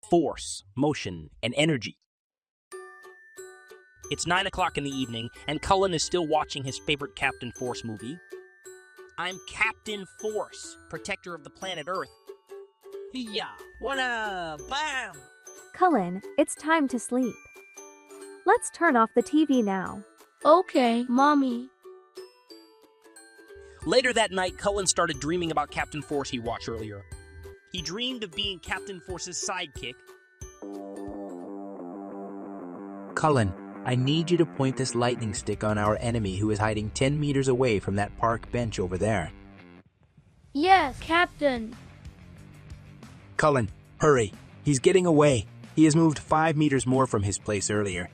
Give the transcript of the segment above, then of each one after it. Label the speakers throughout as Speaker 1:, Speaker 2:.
Speaker 1: Force, motion, and energy. It's 9 o'clock in the evening, and Cullen is still watching his favorite Captain Force movie. I'm Captain Force, protector of the planet Earth. Yeah, what up? Bam!
Speaker 2: Cullen, it's time to sleep. Let's turn off the TV now.
Speaker 3: Okay, Mommy.
Speaker 1: Later that night, Cullen started dreaming about Captain Force he watched earlier. He dreamed of being Captain Force's sidekick.
Speaker 4: Cullen, I need you to point this lightning stick on our enemy who is hiding 10 meters away from that park bench over there.
Speaker 3: Yes, Captain.
Speaker 4: Cullen, hurry. He's getting away. He has moved 5 meters more from his place earlier.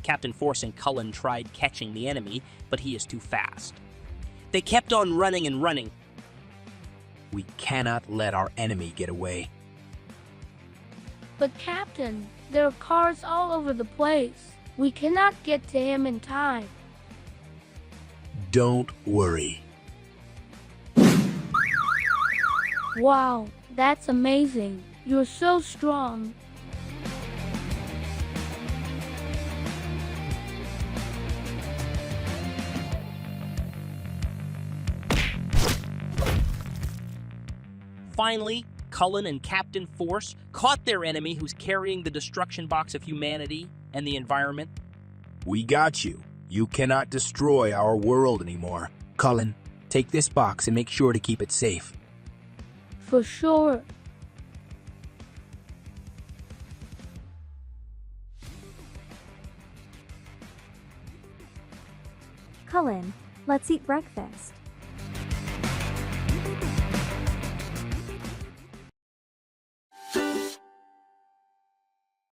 Speaker 1: Captain Force and Cullen tried catching the enemy, but he is too fast. They kept on running and running.
Speaker 4: We cannot let our enemy get away.
Speaker 3: But Captain, there are cars all over the place. We cannot get to him in time.
Speaker 4: Don't worry.
Speaker 3: Wow, that's amazing. You're so strong.
Speaker 1: Finally, Cullen and Captain Force caught their enemy who's carrying the destruction box of humanity and the environment.
Speaker 4: We got you. You cannot destroy our world anymore. Cullen, take this box and make sure to keep it safe.
Speaker 3: For sure.
Speaker 2: Cullen, let's eat breakfast.